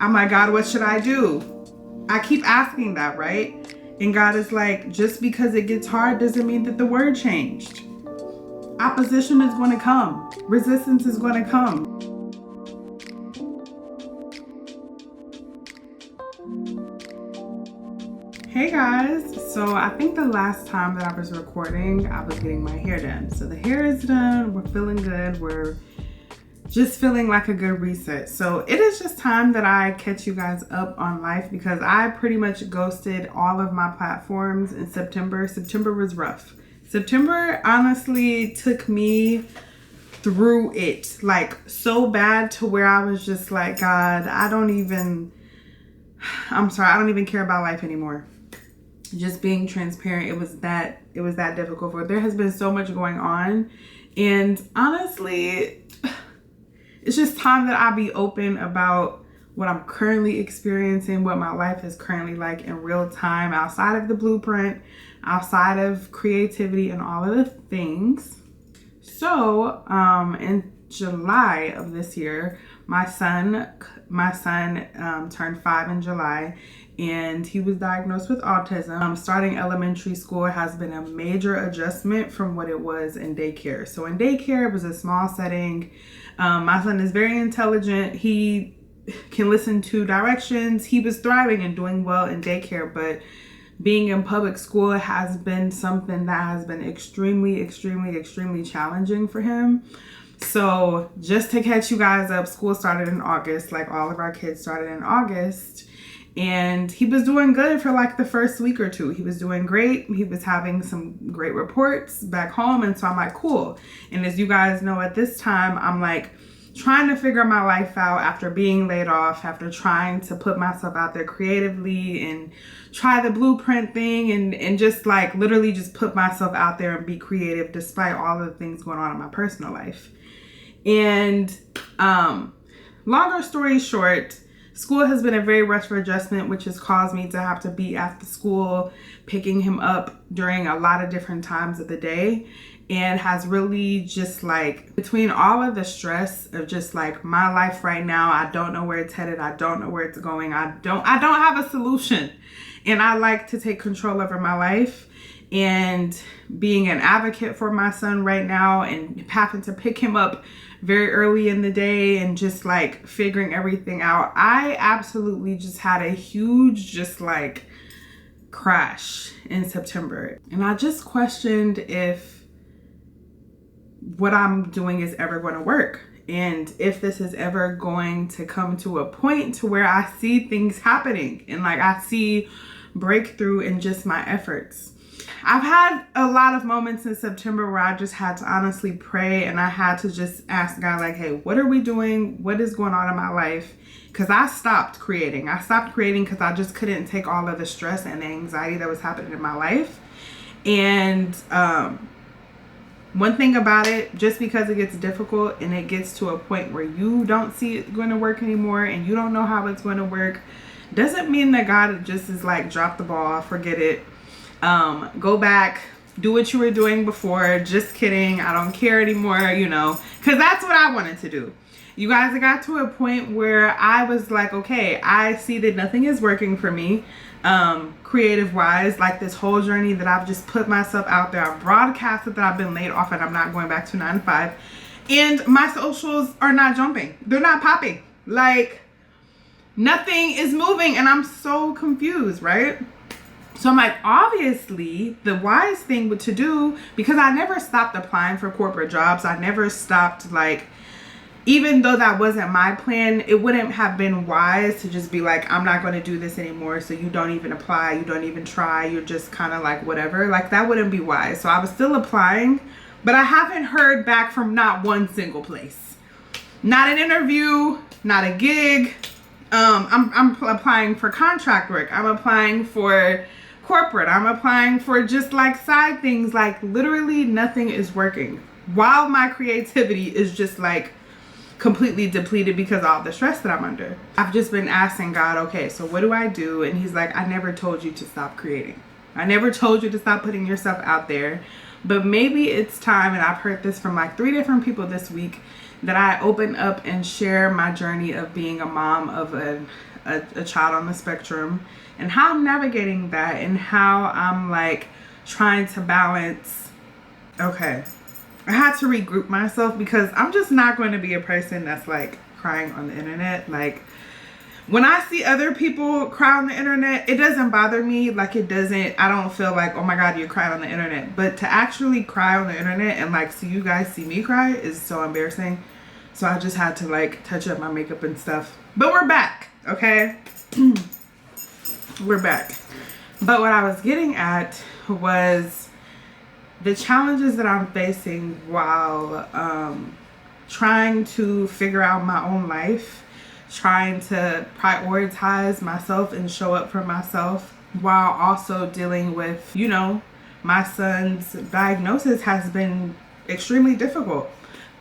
I'm like, God, what should I do? I keep asking that, right? And God is like, just because it gets hard doesn't mean that the word changed. Opposition is going to come. Resistance is going to come. Hey guys, so I think the last time that I was recording, I was getting my hair done. So the hair is done, we're feeling good, we're just feeling like a good reset. So it is just time that I catch you guys up on life because I pretty much ghosted all of my platforms in September. September was rough. September honestly took me through it, like so bad to where I was just like, God, I don't even care about life anymore. Just being transparent, it was that difficult. There has been so much going on, and honestly, it's just time that I be open about what I'm currently experiencing, what my life is currently like in real time, outside of the blueprint, outside of creativity and all of the things. So in July of this year, my son turned 5 in July, and he was diagnosed with autism. Starting elementary school has been a major adjustment from what it was in daycare. So in daycare, it was a small setting. My son is very intelligent. He can listen to directions. He was thriving and doing well in daycare, but being in public school has been something that has been extremely, extremely, extremely challenging for him. So just to catch you guys up, school started in August, like all of our kids started in August. And he was doing good for like the first week or two. He was doing great. He was having some great reports back home. And so I'm like, cool. And as you guys know, at this time, I'm like trying to figure my life out after being laid off, after trying to put myself out there creatively and try the blueprint thing and just like literally just put myself out there and be creative despite all of the things going on in my personal life. And longer story short, school has been a very rough adjustment, which has caused me to have to be at the school, picking him up during a lot of different times of the day, and has really just like, between all of the stress of just like my life right now, I don't know where it's headed. I don't know where it's going. I don't have a solution. And I like to take control over my life. And being an advocate for my son right now and having to pick him up very early in the day and just like figuring everything out, I absolutely just had a huge just like crash in September. And I just questioned if what I'm doing is ever going to work, and if this is ever going to come to a point to where I see things happening and like I see breakthrough in just my efforts. I've had a lot of moments in September where I just had to honestly pray, and I had to just ask God, like, hey, what are we doing? What is going on in my life? Because I stopped creating. Because I just couldn't take all of the stress and the anxiety that was happening in my life. And one thing about it, just because it gets difficult and it gets to a point where you don't see it going to work anymore and you don't know how it's going to work, doesn't mean that God just is like, drop the ball, forget it. Go back, do what you were doing before. Just kidding. I don't care anymore, because that's what I wanted to do. You guys, I got to a point where I was like, okay, I see that nothing is working for me, creative wise, like this whole journey that I've just put myself out there. I've broadcasted that I've been laid off and I'm not going back to 9 to 5, and my socials are not jumping. They're not popping. Like nothing is moving, and I'm so confused, right? So I'm like, obviously, the wise thing to do, because I never stopped applying for corporate jobs. I never stopped, like, even though that wasn't my plan, it wouldn't have been wise to just be like, I'm not going to do this anymore. So you don't even apply. You don't even try. You're just kind of like, whatever. Like, that wouldn't be wise. So I was still applying, but I haven't heard back from not one single place. Not an interview, not a gig. I'm applying for contract work. I'm applying for corporate. I'm applying for just like side things. Like literally nothing is working, while my creativity is just like completely depleted because of all the stress that I'm under. I've just been asking God, okay, so what do I do? And he's like, I never told you to stop creating. I never told you to stop putting yourself out there. But maybe it's time, and I've heard this from like 3 different people this week, that I open up and share my journey of being a mom of a child on the spectrum, and how I'm navigating that, and how I'm like trying to balance. Okay, I had to regroup myself because I'm just not going to be a person that's like crying on the internet. Like, when I see other people cry on the internet, it doesn't bother me. Like, I don't feel like, oh my God, you're crying on the internet. But to actually cry on the internet and like see you guys see me cry is so embarrassing. So I just had to like touch up my makeup and stuff. But we're back, okay? We're back. But what I was getting at was the challenges that I'm facing while trying to figure out my own life, trying to prioritize myself and show up for myself, while also dealing with, you know, my son's diagnosis has been extremely difficult.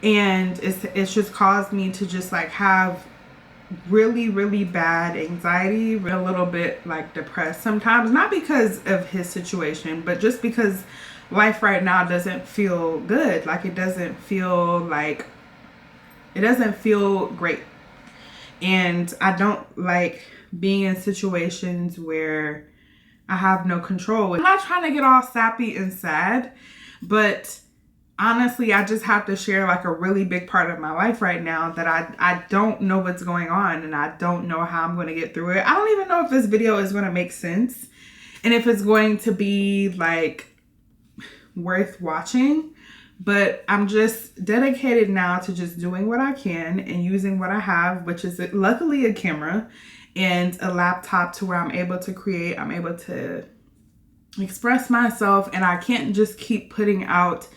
And it's just caused me to just like have really, really bad anxiety, a little bit like depressed sometimes, not because of his situation, but just because life right now doesn't feel good. Like, it doesn't feel great. And I don't like being in situations where I have no control. I'm not trying to get all sappy and sad, but honestly, I just have to share like a really big part of my life right now that I don't know what's going on, and I don't know how I'm going to get through it. I don't even know if this video is going to make sense and if it's going to be like worth watching. But I'm just dedicated now to just doing what I can and using what I have, which is luckily a camera and a laptop, to where I'm able to create, I'm able to express myself, and I can't just keep putting out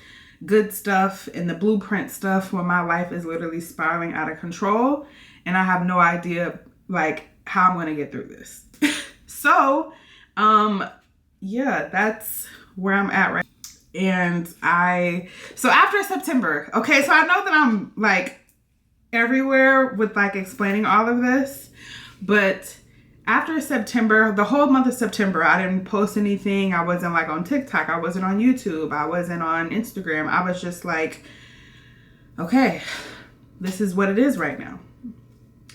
good stuff and the blueprint stuff when my life is literally spiraling out of control and I have no idea like how I'm going to get through this. So, yeah, that's where I'm at right now. And so after September, okay, so I know that I'm like everywhere with like explaining all of this, but after September, the whole month of September, I didn't post anything. I wasn't like on TikTok. I wasn't on YouTube. I wasn't on Instagram. I was just like, okay, this is what it is right now.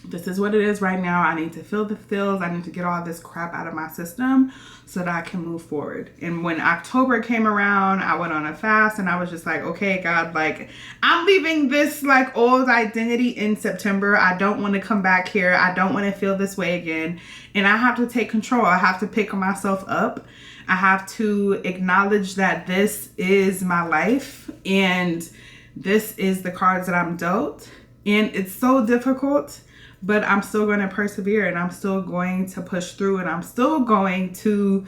This is what it is right now. I need to feel the feels. I need to get all this crap out of my system so that I can move forward. And when October came around, I went on a fast and I was just like, okay, God, like, I'm leaving this like old identity in September. I don't want to come back here. I don't want to feel this way again. And I have to take control. I have to pick myself up. I have to acknowledge that this is my life and this is the cards that I'm dealt. And it's so difficult, but I'm still going to persevere, and I'm still going to push through, and I'm still going to,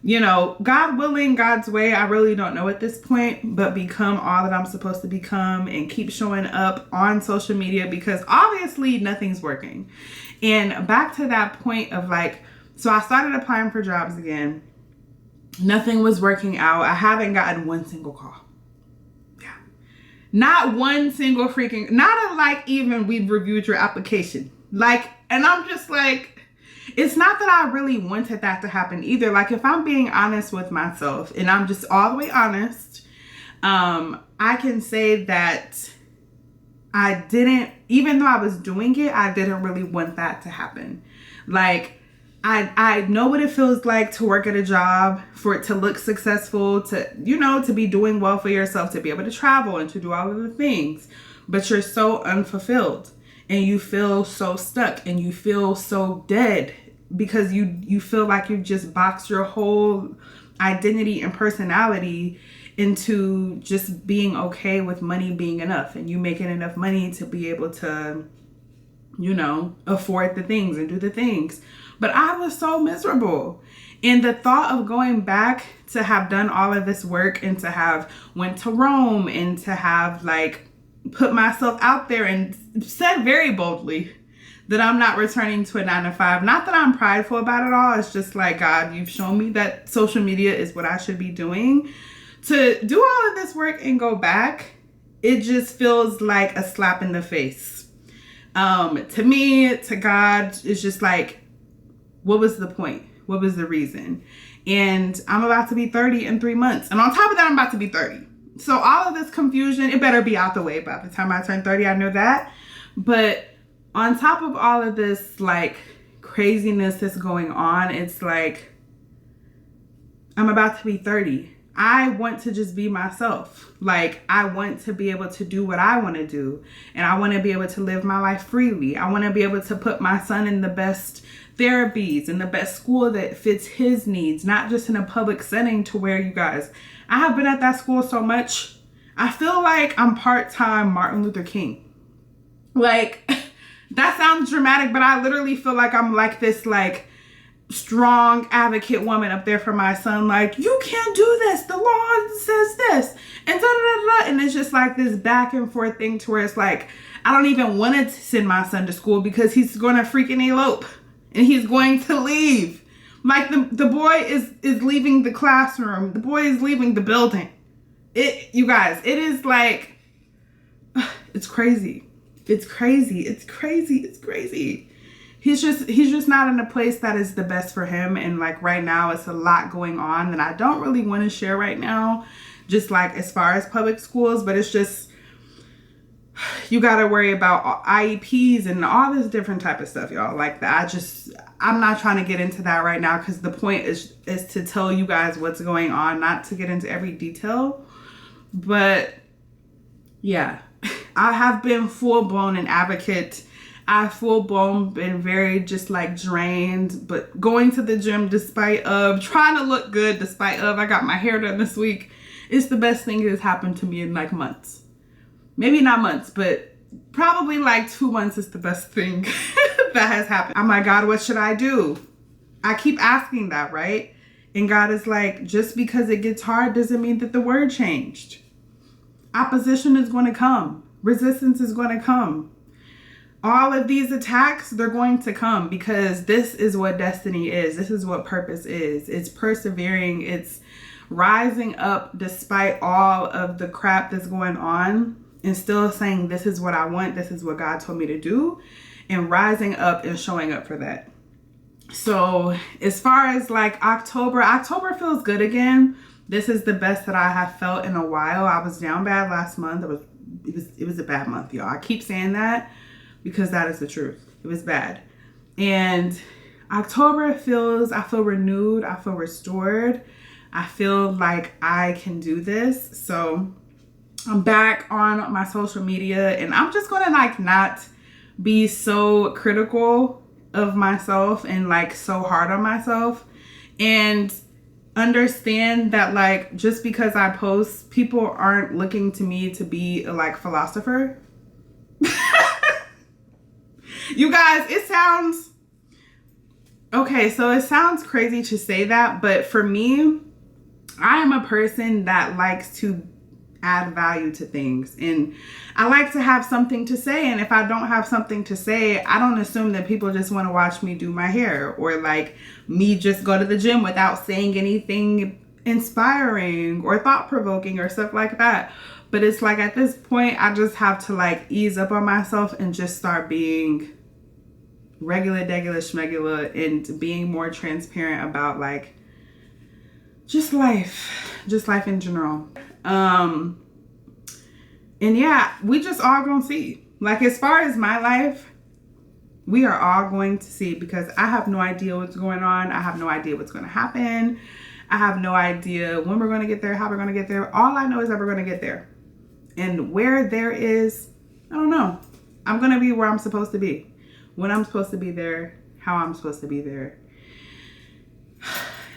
you know, God willing, God's way, I really don't know at this point, but become all that I'm supposed to become and keep showing up on social media, because obviously nothing's working. And back to that point of like, so I started applying for jobs again. Nothing was working out. I haven't gotten one single call. Not one single freaking, not a, like, even we've reviewed your application. Like, and I'm just like, it's not that I really wanted that to happen either. Like, if I'm being honest with myself, and I'm just all the way honest, I can say that I didn't, even though I was doing it, I didn't really want that to happen. Like, I know what it feels like to work at a job, for it to look successful, to, you know, to be doing well for yourself, to be able to travel and to do all of the things, but you're so unfulfilled and you feel so stuck and you feel so dead because you feel like you've just boxed your whole identity and personality into just being okay with money being enough and you making enough money to be able to, you know, afford the things and do the things. But I was so miserable. And the thought of going back to have done all of this work and to have went to Rome and to have like put myself out there and said very boldly that I'm not returning to a 9-to-5. Not that I'm prideful about it all. It's just like, God, you've shown me that social media is what I should be doing. To do all of this work and go back, it just feels like a slap in the face. To me, to God, it's just like, what was the point? What was the reason? And I'm about to be 30 in 3 months. And on top of that, I'm about to be 30. So all of this confusion, it better be out the way by the time I turn 30. I know that. But on top of all of this, like, craziness that's going on, it's like, I'm about to be 30. I want to just be myself. Like, I want to be able to do what I want to do. And I want to be able to live my life freely. I want to be able to put my son in the best therapies, in the best school that fits his needs, not just in a public setting to where, you guys, I have been at that school so much. I feel like I'm part-time Martin Luther King. Like, that sounds dramatic, but I literally feel like I'm like this, like, strong advocate woman up there for my son. Like, you can't do this. The law says this. And da-da-da-da. And it's just like this back and forth thing to where it's like, I don't even want to send my son to school because he's going to freaking elope. And he's going to leave. Like, the boy is leaving the classroom. The boy is leaving the building. You guys, it is like, it's crazy. It's crazy. It's crazy. It's crazy. He's just not in a place that is the best for him. And like right now, it's a lot going on that I don't really want to share right now. Just like as far as public schools, but it's just, you got to worry about IEPs and all this different type of stuff, y'all. Like that, I'm not trying to get into that right now because the point is to tell you guys what's going on, not to get into every detail. But yeah, I have been full blown an advocate. I've full blown been very just like drained, but going to the gym despite of trying to look good, despite of I got my hair done this week. It's the best thing that has happened to me in like months. Maybe not months, but probably like 2 months is the best thing that has happened. Oh my God, what should I do? I keep asking that, right? And God is like, just because it gets hard doesn't mean that the word changed. Opposition is going to come. Resistance is going to come. All of these attacks, they're going to come because this is what destiny is. This is what purpose is. It's persevering. It's rising up despite all of the crap that's going on and still saying, this is what I want. This is what God told me to do, and rising up and showing up for that. So as far as like October feels good again. This is the best that I have felt in a while. I was down bad last month. It was a bad month, y'all. I keep saying that because that is the truth. It was bad. And October I feel renewed. I feel restored. I feel like I can do this. So I'm back on my social media and I'm just going to like not be so critical of myself and like so hard on myself, and understand that like just because I post, people aren't looking to me to be a like philosopher. You guys, it sounds crazy to say that, but for me, I am a person that likes to add value to things, and I like to have something to say. And if I don't have something to say, I don't assume that people just want to watch me do my hair or like me just go to the gym without saying anything inspiring or thought-provoking or stuff like that. But it's like at this point, I just have to like ease up on myself and just start being regular, degular, schmegular, and being more transparent about like just life in general. And yeah, we just all gonna see. Like as far as my life, we are all going to see, because I have no idea what's going on. I have no idea what's going to happen. I have no idea when we're going to get there, how we're going to get there. All I know is that we're going to get there. And where there is, I don't know. I'm going to be where I'm supposed to be. When I'm supposed to be there, how I'm supposed to be there.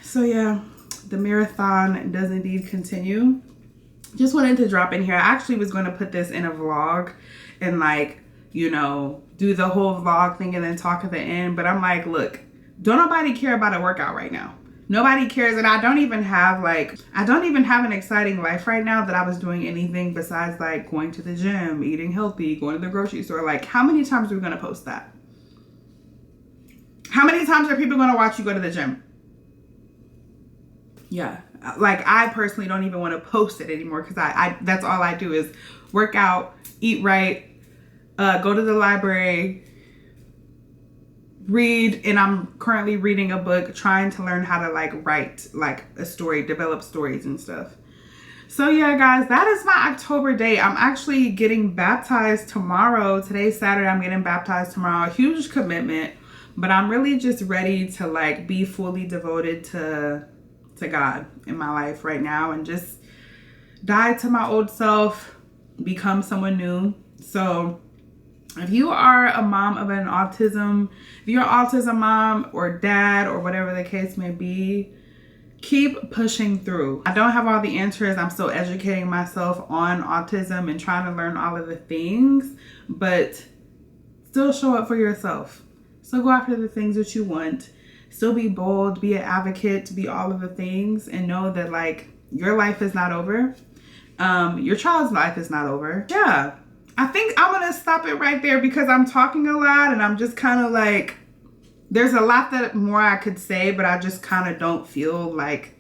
So yeah, the marathon does indeed continue. Just wanted to drop in here. I actually was going to put this in a vlog and like, you know, do the whole vlog thing and then talk at the end. But I'm like, look, don't nobody care about a workout right now. Nobody cares. And I don't even have an exciting life right now that I was doing anything besides like going to the gym, eating healthy, going to the grocery store. Like, how many times are we going to post that? How many times are people going to watch you go to the gym? Yeah. Like, I personally don't even want to post it anymore, because I that's all I do is work out, eat right, go to the library, read, and I'm currently reading a book, trying to learn how to like write like a story, develop stories and stuff. So yeah, guys, that is my October date. I'm actually getting baptized tomorrow. Today's Saturday. I'm getting baptized tomorrow. A huge commitment. But I'm really just ready to like be fully devoted to God in my life right now and just die to my old self, become someone new. So if you are a mom of an autism, if you're an autism mom or dad or whatever the case may be, keep pushing through. I don't have all the answers. I'm still educating myself on autism and trying to learn all of the things, but still show up for yourself. Still go after the things that you want. Still be bold, be an advocate, be all of the things, and know that like your life is not over. Your child's life is not over. Yeah. I think I'm going to stop it right there because I'm talking a lot and I'm just kind of like, there's a lot that more I could say, but I just kind of don't feel like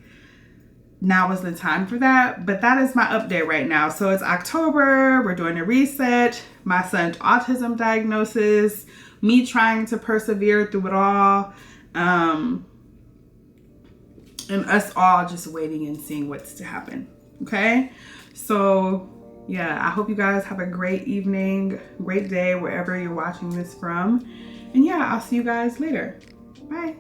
now is the time for that. But that is my update right now. So it's October. We're doing a reset. My son's autism diagnosis. Me trying to persevere through it all. And us all just waiting and seeing what's to happen. Okay? So yeah, I hope you guys have a great evening, great day, wherever you're watching this from. And yeah, I'll see you guys later. Bye.